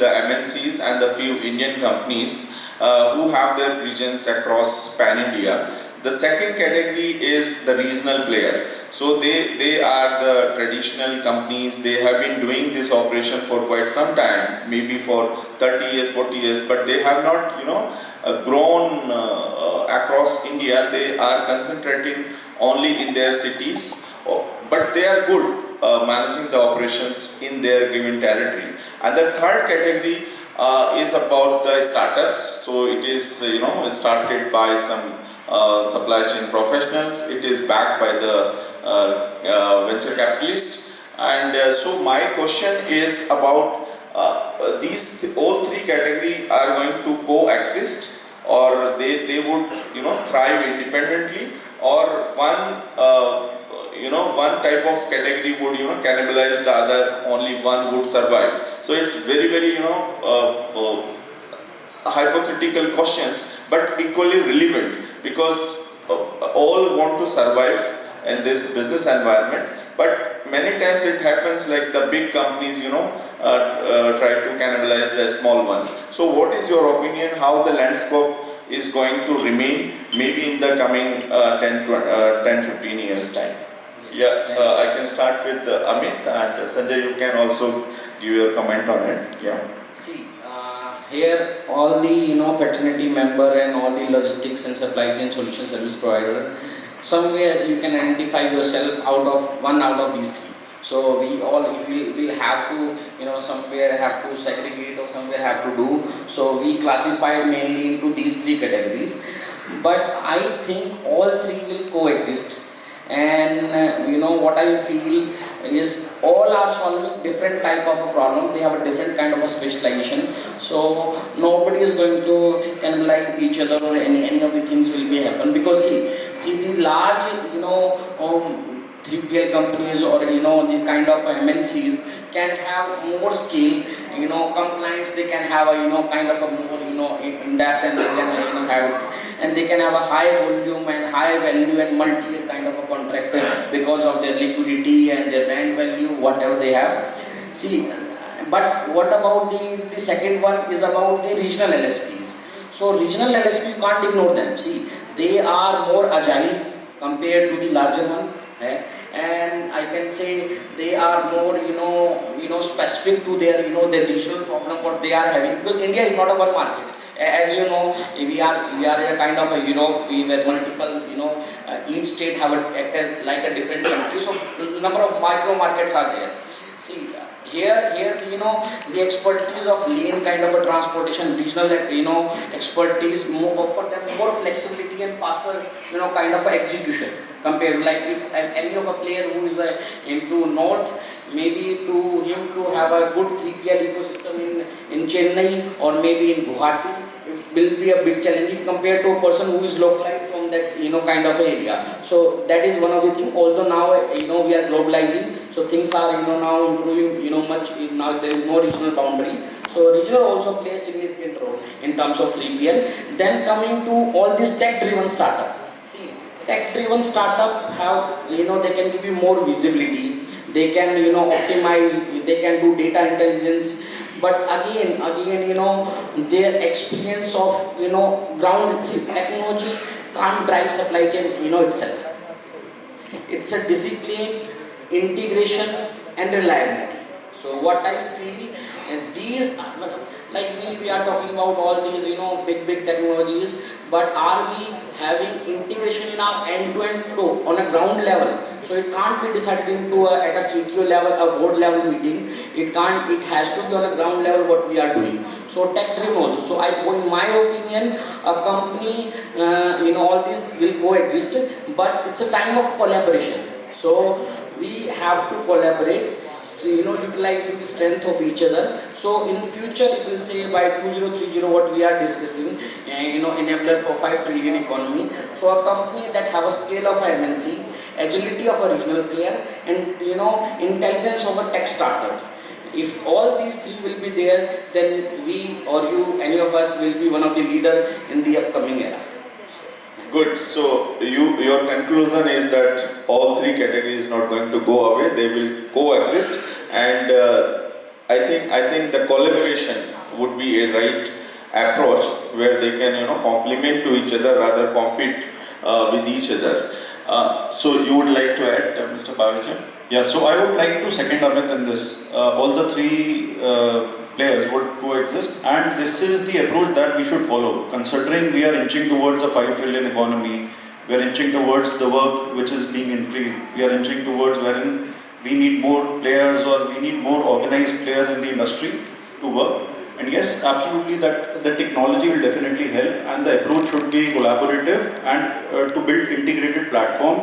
the MNCs and the few Indian companies who have their presence across pan-India. The second category is the regional player. So they are the traditional companies. They have been doing this operation for quite some time, maybe for 30 years, 40 years, but they have not, grown across India. They are concentrating only in their cities, but they are good managing the operations in their given territory. And the third category is about the startups. So it is, started by some supply chain professionals. It is backed by the venture capitalists. And so my question is about these all three categories are going to coexist, or they would thrive independently, or one type of category would cannibalize the other, only one would survive. So it's very hypothetical questions, but equally relevant, because all want to survive in this business environment. But many times it happens like the big companies try to cannibalize the small ones. So what is your opinion, how the landscape is going to remain maybe in the coming 10-15 years time? Yeah, I can start with Amit, and Sanjay, you can also give your comment on it. Yeah. See, here all the fraternity member and all the logistics and supply chain solution service provider, somewhere you can identify yourself out of these three. So we all, if we will have to, somewhere have to segregate or somewhere have to do. So we classified mainly into these three categories. But I think all three will coexist. And what I feel is all are solving different type of a problem. They have a different kind of a specialization. So nobody is going to cannibalize each other, or any of the things will be happen, because see the large 3PL companies or the kind of MNCs can have more scale, compliance. They can have a kind of a more in depth, and they can have it, and they can have a high volume and high value and multi-year kind of a contract because of their liquidity and their brand value, whatever they have. See, but what about the second one is about the regional LSPs. So regional LSP, you can't ignore them. See, they are more agile compared to the larger one, and I can say they are more specific to their their regional problem what they are having, because India is not a one market. As you know, we are in a kind of a Europe where multiple each state have like a different country, so number of micro markets are there. See, here the expertise of lane kind of a transportation, regional expertise offer them more flexibility and faster kind of a execution compared to, like, if any of a player who is into north, maybe to him to have a good 3PL ecosystem in Chennai or maybe in Guwahati, it will be a bit challenging compared to a person who is localized from that kind of area. So that is one of the things. Although now we are globalizing, so things are now improving much. Now there is no regional boundary. So regional also plays a significant role in terms of 3PL. Then coming to all this tech-driven startup. See, tech-driven startup have they can give you more visibility. They can optimize. They can do data intelligence. But again, their experience of ground technology can't drive supply chain itself. It's a discipline, integration, and reliability. So what I feel, these like we are talking about all these big technologies, but are we having integration in our end-to-end flow on a ground level? So it can't be decided into at a CTO level, a board level meeting. It has to be on a ground level what we are doing. So tech driven also. So in my opinion, a company, all these will coexist, but it's a time of collaboration. So we have to collaborate, utilizing the strength of each other. So in future, it will say by 2030, what we are discussing, enabler for 5 trillion economy. So a company that have a scale of MNC, agility of a regional player, and intelligence of a tech startup. If all these three will be there, then we or you, any of us, will be one of the leader in the upcoming era. Good. So your conclusion is that all three categories not going to go away; they will coexist. And I think the collaboration would be a right approach where they can complement to each other rather compete with each other. So you would like to add, Mr. Bavajan? Yeah, so I would like to second Amit in this. All the three players would coexist, and this is the approach that we should follow. Considering we are inching towards a 5 trillion economy, we are inching towards the work which is being increased. We are inching towards wherein we need more players or we need more organized players in the industry to work. And yes, absolutely, that the technology will definitely help, and the approach should be collaborative and to build integrated platform.